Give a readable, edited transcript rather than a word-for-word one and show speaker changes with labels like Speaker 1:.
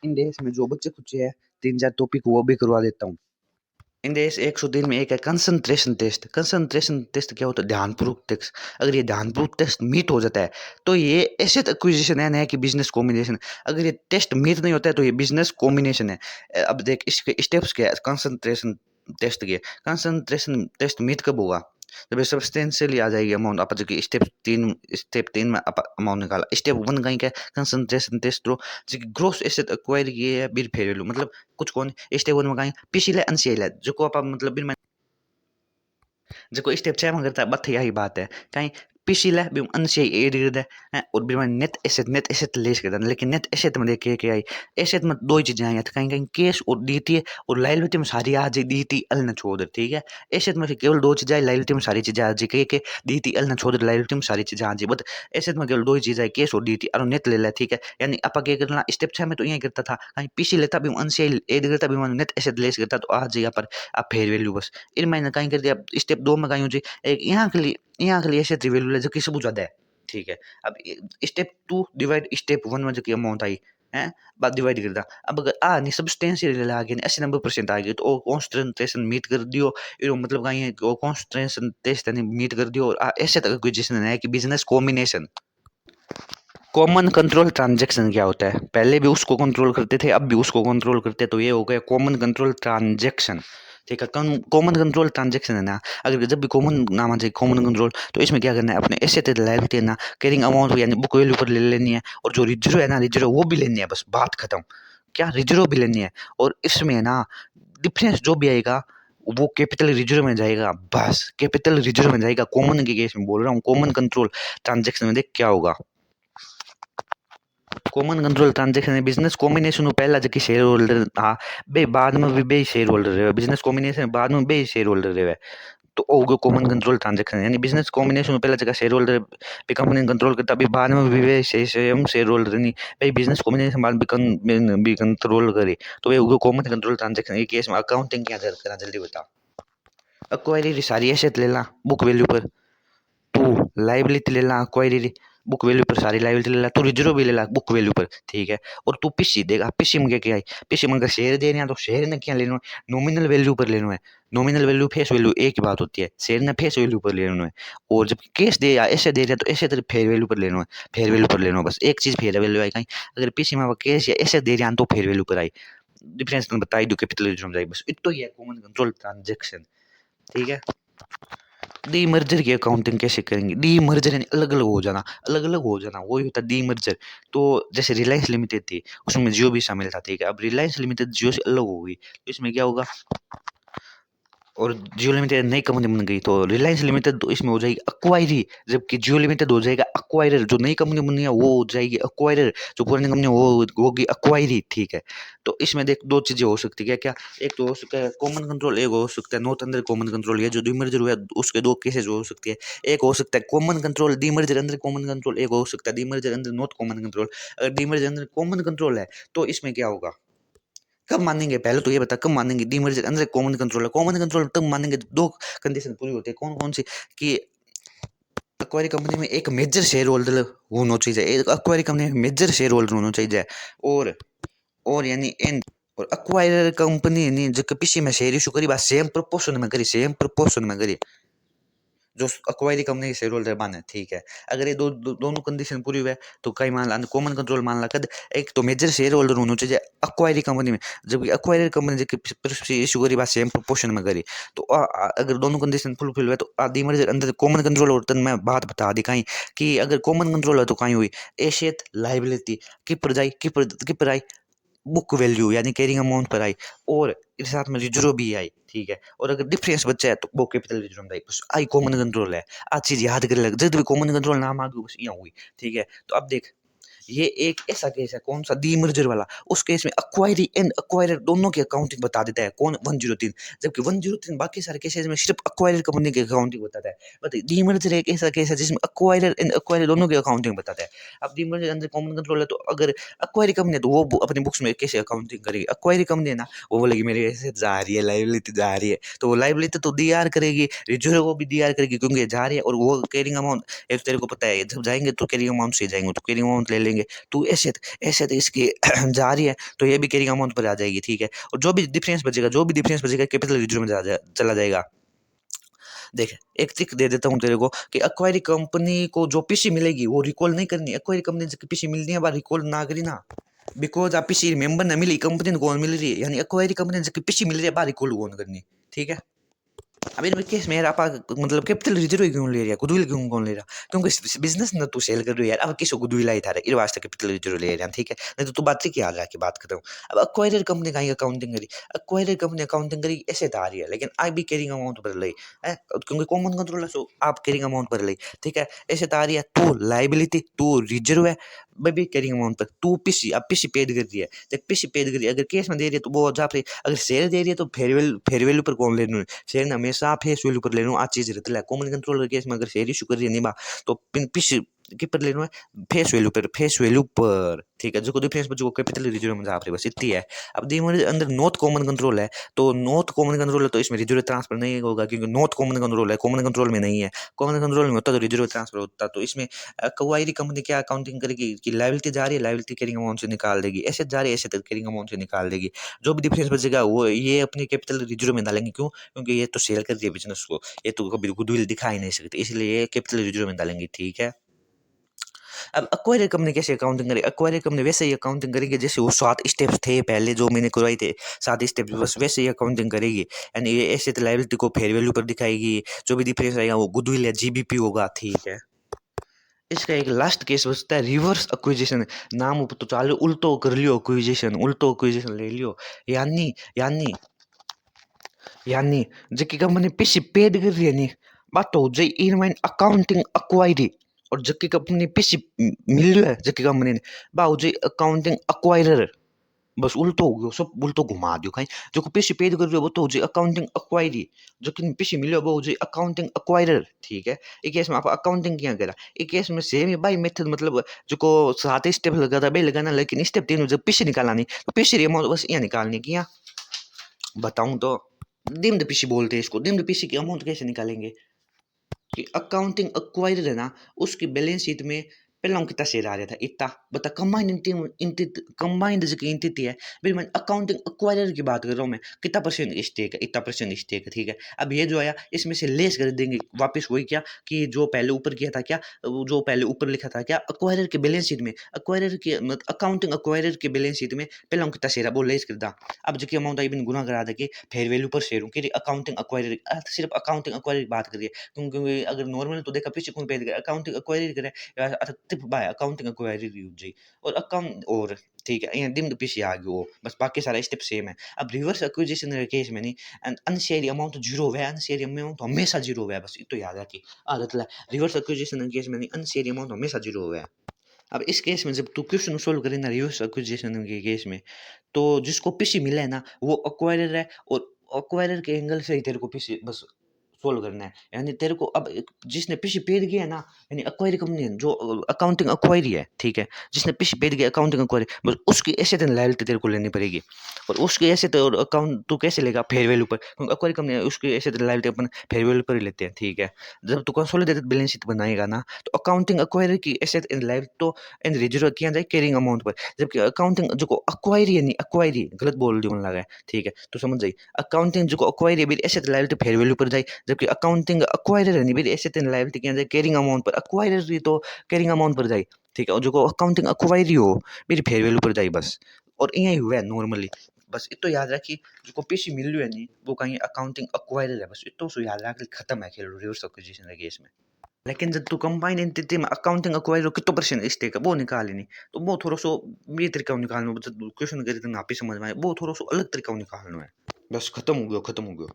Speaker 1: इन देश में जो बच्चे कुछ है 3-4 टॉपिक वो भी करवा देता हूँ। इन देश 100 दिन में एक है कंसंट्रेशन टेस्ट। कंसंट्रेशन टेस्ट क्या होता है? ध्यानपूर्वक टेस्ट। अगर ये ध्यानपूर्वक टेस्ट मीट हो जाता है तो ये एसेट एक्विजिशन है, ना कि बिजनेस कॉम्बिनेशन। अगर ये टेस्ट मीट नहीं होता है तो ये बिजनेस कॉम्बिनेशन है। अब देख इसके स्टेप्स क्या है कंसंट्रेशन टेस्ट के। कंसंट्रेशन टेस्ट मीट कब होगा? जब ये सब्सटेंशियली आ जाएगी अमाउंट। आप जो कि स्टेप 3 में आप अमाउंट निकाला। स्टेप 1 कहीं क्या है? कंसंट्रेशन टेस्ट रो जो कि ग्रोस एसेट एक्वायर किए है बिर फेयर वैल्यू मतलब कुछ कौन स्टेप 1 में कहीं पिछले अनसेल है जो को आप मतलब बिन जो स्टेप 6 में करता है बस यही बात है कहीं पिछला भी अनसे एड करता है और भी नेट एसेट लेस करता है। लेकिन नेट एसेट में देखे क्या आई एसेट में दो ही चीजें आई कहीं कहीं कैश और डीटी है और लाइबिलिटी में सारी आ जाए डीटी एल न छोड़। ठीक है, एसेट में केवल दो चीजें आई, लाइबिलिटी में सारी चीजें आ जाए के डीटी एल न छोड़, लाइबिलिटी में सारी चीजें आ जाए बट एसेट में केवल दो ही चीजें आई कैश और डीटी और नेट ले ला। ठीक है, यानी आप क्या करना स्टेप 6 में तो यही करता था कहीं पीछे लेता भी अनसे एड करता भी नेट एसेट लेस करता तो आ जाए यहाँ पर आप फेयर वैल्यू बस इन मैंने कहीं कर दिया। स्टेप 2 में कहीं हो जाए एक यहाँ के लिए ऐसे त्रिवैल्यू है जो कि सबूत ज्यादा है। ठीक है, अब स्टेप 2 डिवाइड स्टेप 1 में जो कि अमाउंट आई है बात डिवाइड कर दा। अब अगर आ नहीं सब्सटेंशियल आ गया 80-90% आ गई तो कॉन्सेंट्रेशन मीट कर दियो। ये मतलब कहीं है कॉन्सेंट्रेशन टेस्ट यानी मीट कर दियो और ऐसे तक एक्विजिशन है कि business combination. Common control transaction क्या होता है? पहले भी उसको कंट्रोल करते थे अब भी उसको कंट्रोल करते तो ये हो गया कॉमन कंट्रोल ट्रांजैक्शन। ठीक है, कॉमन कंट्रोल ट्रांजैक्शन है ना। अगर जब भी कॉमन नाम आ जाए कॉमन कंट्रोल तो इसमें क्या करना है अपने एसेट लायबिलिटी है ना कैरिंग अमाउंट यानी बुक वैल्यू पर ले लेनी है और जो रिजर्व है ना रिजर्व वो भी लेनी है बस बात खत्म। क्या रिजर्व भी लेनी है और इसमें है ना डिफरेंस जो भी आएगा वो कैपिटल रिजर्व में जाएगा बस कैपिटल रिजर्व में जाएगा। कॉमन के केस में बोल रहा हूँ कॉमन कंट्रोल ट्रांजैक्शन में देख क्या होगा। कॉमन कंट्रोल ट्रांजेक्शन है बिजनेस कॉम्बिनेशन में पहला जो शेयर होल्डर था बे बाद में भी बे शेयर होल्डर रहे बिजनेस कॉम्बिनेशन बाद में बे शेयर होल्डर रहे तो हो गया कॉमन कंट्रोल ट्रांजेक्शन। यानी बिजनेस कॉम्बिनेशन में पहला जगह शेयर होल्डर भी कंपनी कंट्रोल करता अभी बाद में भी वे सेम शेयर होल्डर नहीं भाई बिजनेस कॉम्बिनेशन बाद भी कंट्रोल करे तो वे हो गया कॉमन कंट्रोल ट्रांजेक्शन। ये केस में अकाउंटिंग क्या करना जल्दी बता। एक्वायरी सारी एसेट ले ला बुक वैल्यू पर, तू लाइबिलिटी ले ला क्वायरी बुक वैल्यू पर सारी लाइबिलिटी ले ला, तू रिजर्व भी ले ला बुक वैल्यू पर। ठीक है, और तू पीसी देगा पीसी में क्या क्या है पीसी में अगर शेयर दे रहे हैं तो शेयर ने क्या लेना है नॉमिनल वैल्यू पर लेना है। नॉमिनल वैल्यू फेस वैल्यू एक ही बात होती है शेयर ने फेस वैल्यू पर लेना है और जब कैश दे या ऐसे दे रहे हैं तो ऐसे तरह फेयर वैल्यू पर लेना है। फेयर वैल्यू पर लेना है बस एक चीज फेयर वैल्यू आई कहीं अगर पीसी में कैश या ऐसे दे रहे हैं तो फेयर वैल्यू पर आई डिफरेंस बताई दो कैपिटल जाए बस इतना ही है कॉमन कंट्रोल ट्रांजेक्शन। ठीक है, डीमर्जर की अकाउंटिंग कैसे करेंगे? डीमर्जर यानी अलग अलग हो जाना, अलग अलग हो जाना वही होता है डीमर्जर। तो जैसे रिलायंस लिमिटेड थी उसमें जियो भी शामिल था। ठीक है, अब रिलायंस लिमिटेड जियो से अलग हो गई तो इसमें क्या होगा और जियो लिमिटेड नई कंपनी बन गई तो रिलायंस लिमिटेड तो इसमें हो जाएगी अक्वायरी जबकि जियो लिमिटेड हो जाएगा अक्वायरर। जो नई कंपनी बनी है वो हो जाएगी अक्वायरर, जो पुरानी कंपनी है वो होगी अक्वायरी। ठीक है, तो इसमें देख दो चीजें हो सकती है क्या एक तो हो सकता है कॉमन कंट्रोल एक हो सकता है नॉट अंडर कॉमन कंट्रोल। ये जो डीमर्जर हुआ है उसके दो केसेस हो सकती है। एक हो सकता है कॉमन कंट्रोल डीमर्जर अंदर कॉमन कंट्रोल, एक हो सकता है डीमर्जर अंदर नॉट कॉमन कंट्रोल। अगर डीमर्जर अंदर कॉमन कंट्रोल है तो इसमें क्या होगा कब मानेंगे? पहले तो ये बता कब मानेंगे डीमर्जर अंदर कॉमन कंट्रोल है? कॉमन कंट्रोल तब मानेंगे दो कंडीशन पूरी होती है। कौन कौन सी कि अक्वायरी कंपनी में एक मेजर शेयर होल्डर होना चाहिए, एक अक्वायरी कंपनी में मेजर शेयर होल्डर होना चाहिए और यानी एंड और अक्वायरर कंपनी ने जो पीछे में शेयर इशू करी बात सेम प्रोपोर्शन में करी सेम प्रोपोर्शन में करी जो अक्वायरी कंपनी के शेयर होल्डर बने। ठीक है, अगर ये दोनों कंडीशन पूरी हुए तो कई मान ला कॉमन कंट्रोल मान ला कद एक तो मेजर शेयर होल्डर होना चाहिए अक्वायरी कंपनी में जबकि अक्वायरी कंपनी जो इशू करी बात सेम प्रोपोर्शन में करी तो अगर दोनों कंडीशन फुलफिल हुए तो आदि मर्ज अंदर कॉमन कंट्रोल होता मैं बात बता दी कहीं कि अगर कॉमन कंट्रोल है तो कहीं हुई एशियत लाइबिलिटी की पर जाई की पर आई बुक वैल्यू यानी कैरिंग अमाउंट पर आई और इसके साथ में रिजर्व भी आई। ठीक है, और अगर डिफरेंस बचा है तो वो कैपिटल रिजर्व में आई बस आई कॉमन कंट्रोल है। आज चीज याद कर लग जब भी कॉमन कंट्रोल नाम आ गया बस यहाँ हुई। ठीक है, तो अब देख ये एक ऐसा केस है कौन सा डीमर्जर वाला उस केस में अक्वायरी एंड अक्वायरर दोनों की अकाउंटिंग बता देता है कौन 103 जबकि 103 बाकी सारे केसेस में सिर्फ अक्वायरर कंपनी की अकाउंटिंग बताता है। बट डीमर्जर एक ऐसा केस है जिसमें अक्वायरर एंड अक्वायरर दोनों की अकाउंटिंग बताता है। अब डीमर्जर अंदर कॉमन कंट्रोल है तो अगर अक्वायरी कंपनी है तो वो अपनी बुक्स में कैसे अकाउंटिंग करेगी? अक्वायरी कंपनी है ना वो बोलेगी मेरी ऐसे जा रही है लाइबिलिटी जा रही है तो वो लाइबिलिटी तो डीआर करेगी रिजर्व वो भी डीआर करेगी क्योंकि जा रही है और वो कैरिंग अमाउंट तेरे को पता है जब जाएंगे तो कैरिंग अमाउंट से जाएंगे तो कैरिंग अमाउंट ले लेंगे करेंगे तो ऐसे तो इसकी जा रही है तो ये भी कैरिंग अमाउंट पर आ जाएगी, ठीक है। और जो भी डिफरेंस बचेगा कैपिटल रिजर्व में चला जाएगा। देख एक ट्रिक दे देता हूँ तेरे को कि एक्वायरी कंपनी को जो पीसी मिलेगी वो रिकॉल नहीं करनी। एक्वायरी कंपनी से पीसी मिलनी है बार रिकॉल ना करी ना, बिकॉज आप पीसी मेंबर ना मिली कंपनी को मिल रही है, यानी एक्वायरी कंपनी से पीसी मिल रही है बार रिकॉल कौन करनी, ठीक है। अब इन केस में यार आप मतलब कैपिटल रिजर्व क्यों ले रहा है, गुडविल क्यों कौन ले रहा, क्योंकि बिजनेस ना तू सेल कर रही है यार, अब किसी को गुडविल आई था ये वास्ते कैपिटल रिजर्व ले रहा है, ठीक है। नहीं तो तू बात की आ जाके बात करता हूँ। अब अक्वायरर कंपनी का अकाउंटिंग करी, अक्वायरर कंपनी अकाउंटिंग करी ऐसे तो आ रही है, लेकिन आई भी कैरिंग अमाउंट पर ली है, क्योंकि कॉमन कंट्रोल है सो आप कैरिंग अमाउंट पर ली, ठीक है। ऐसे तो आ रही है तू लाइबिलिटी तू रिजर्व है भी कैरिंग अमाउंट पर, तू पीसी अब पीसी पेड कर रही है, जब पीसी पेड कर रही है अगर केस में दे रही है तो वो जा रही, अगर शेयर दे रही है तो फेयर वैल्यू पर कौन लेना है, शेयर ने हमेशा फेस वैल्यू पर लेना, आज चीज रहती है कॉमन कंट्रोल केस में अगर शेयर इशू कर रही है नहीं बा तो पीसी के पर लेना है फेस वैल्यू पर, ठीक है। जो डिफरेंस जो कैपिटल रिजर्व में जा रही बस इतनी है। अब दी मेरे अंदर नॉट कॉमन कंट्रोल है तो नॉट कॉमन कंट्रोल है तो इसमें रिजर्व ट्रांसफर नहीं होगा, क्योंकि नॉट कॉमन कंट्रोल है, कॉमन कंट्रोल में नहीं है। कॉमन कंट्रोल में होता तो रिजर्व ट्रांसफर होता, तो इसमें क्वायरी कंपनी क्या अकाउंटिंग करेगी कि लायबिलिटी जा रही है लायबिलिटी कैरिंग अमाउंट से निकाल देगी, एसेट जा रही है एसेट कैरिंग अमाउंट से निकाल देगी, जो भी डिफरेंस बचेगा वो ये अपनी कैपिटल रिजर्व में डालेंगे। क्यों? क्योंकि ये तो सेल कर दिया बिजनेस को, ये तो कभी गुडविल दिखा ही नहीं सकते, इसलिए ये कैपिटल रिजर्व में डालेंगे, ठीक है। अब एक्वायरर कंपनी कैसे अकाउंटिंग करेगी, एक्वायरर कंपनी वैसे ही अकाउंटिंग करेगी जैसे वो 7 स्टेप्स थे पहले जो मैंने करवाए थे, 7 स्टेप्स बस वैसे ही अकाउंटिंग करेगी। यानी ये एसेट लायबिलिटी को फेयर वैल्यू पर दिखाएगी, जो भी डिफरेंस आएगा वो गुडविल या जीबीपी होगा, ठीक है। इसका एक लास्ट केस बचता है रिवर्स एक्विजिशन, नाम ऊपर तो चालू उल्टो कर लियो एक्विजिशन, उल्टो एक्विजिशन ले लियो, यानी यानी यानी जबकि कंपनी पीसी पेड कर रही है नहीं बात तो जे इन माइन अकाउंटिंग एक्वायरी, और जबकि कंपनी पीसी मिल रही है जबकि कंपनी ने बाऊ जे अकाउंटिंग एक्वायरर, बस उल्टो हो गयो, सब उल्टो घुमा दियो कहीं। जो पीसी पेड कर रहे हो वो तो हो जाए अकाउंटिंग एक्वायरी, जो कि पीसी मिले वो हो जाए अकाउंटिंग एक्वायरर, ठीक है। एक केस में आप अकाउंटिंग क्या करा, एक केस में सेम ही बाई मेथड, मतलब जो को 7 स्टेप लगा था बे लगाना, लेकिन स्टेप 3 जब पीसी निकालना नहीं तो पीसी अमाउंट बस यहाँ निकालने की, यहाँ बताऊं तो डिम्ड पीसी बोलते हैं इसको। डिम्ड पीसी की अमाउंट कैसे निकालेंगे कि अकाउंटिंग एक्वायरर है ना, उसकी बैलेंस शीट में पहला हम कितना शेयर आ रहा था इतना बता, कंबाइंड जो एंटिटी है फिर मैं अकाउंटिंग एक्वायरर की बात कर रहा हूँ, मैं कितना परसेंट स्टेक है, इतना परसेंट स्टेक है, ठीक है। अब ये जो आया इसमें से लेस कर देंगे वापस, वही क्या कि जो पहले ऊपर किया था, क्या जो पहले ऊपर लिखा था क्या एक्वायरर के बैलेंस शीट में, एक्वायरर के अकाउंटिंग एक्वायरर के बैलेंस शीट में पहला हम कितना शेयर है वो लेस कर दा। अब जो अमाउंट आई बिन गुना करा दे कि फेयर वैल्यू पर शेयर हूँ कि अकाउंटिंग एक्वायरर, सिर्फ अकाउंटिंग एक्वायरर की बात करिए, क्योंकि अगर नॉर्मल तो देखा पीछे कौन पे अकाउंटिंग एक्वायरर करे tip by accounting acquirer use जी, और अकाउंट और ठीक है यहाँ डिम्ड पीछे आ गयो, बस बाकी सारा स्टेप सेम है। अब रिवर्स एक्विजिशन के केस में नहीं अनशेयर अमाउंट जीरो है, अनशेयर अमाउंट हमेशा जीरो है, बस इतो याद रखी आदत ला। रिवर्स एक्विजिशन के केस में नहीं अनशेयर अमाउंट हमेशा जीरो है। अब इस केस में जब तू क्वेश्चन सोल्व करे ना रिवर्स एक्विजिशन के केस में, तो जिसको पीसी मिला है ना वो एक्वायरर है, और एक्वायरर के एंगल से ही तेरे को पीसी बस सोल्व करना है। यानी तेरे को अब जिसने पीसी पेड किया है ना, यानी एक्वायरी कंपनी है जो अकाउंटिंग एक्वायरी है, ठीक है, जिसने पीसी पेड किया अकाउंटिंग एक्वायरी, बस उसकी एसेट एंड लायबिलिटी तेरे को लेनी पड़ेगी। और उसकी एसेट और अकाउंट तू कैसे लेगा फेयर वैल्यू पर, क्योंकि एक्वायरी कंपनी है उसकी asset and liability upon fair value पर ही लेते हैं, ठीक है। जब तू कंसोलिडेटेड बैलेंस शीट बनाएगा ना तो अकाउंटिंग एक्वायरी की एसेट एंड लायबिलिटी तो एंड रिजर्व किया जाए कैरिंग अमाउंट पर, जबकि अकाउंटिंग जो एक्वायरी है नहीं एक्वायरी गलत बोल दिया लगा है, ठीक है, तो समझ जाइए अकाउंटिंग जो एक्वायरी है एसेट लायबिलिटी फेयर वैल्यू पर जाए, जबकि अकाउंटिंग एक्वायरर है नहीं मेरी एसेट एंड लायबिलिटी क्या जाए कैरिंग अमाउंट पर, एक्वायरर तो कैरिंग अमाउंट पर जाए, ठीक है। और जो अकाउंटिंग एक्वायरी हो मेरी फेयर वैल्यू पर जाए बस, और यही हुआ है नॉर्मली। बस इतो याद रखी जो पीसी मिल रही है नहीं वो कहीं अकाउंटिंग एक्वायरर है, बस इतो सो याद रख खत्म है खेल रिवर्स एक्विजिशन के केस में। लेकिन जब तू कंबाइन एंटिटी में अकाउंटिंग एक्वायरर कितना परसेंट स्टेक है वो निकाले नहीं, तो वो थोड़ा सो ये तरीका निकालना क्वेश्चन करे तो ना समझ में आए, वो थोड़ा सो अलग तरीका निकालना है। बस खत्म हो गया खत्म हो गया।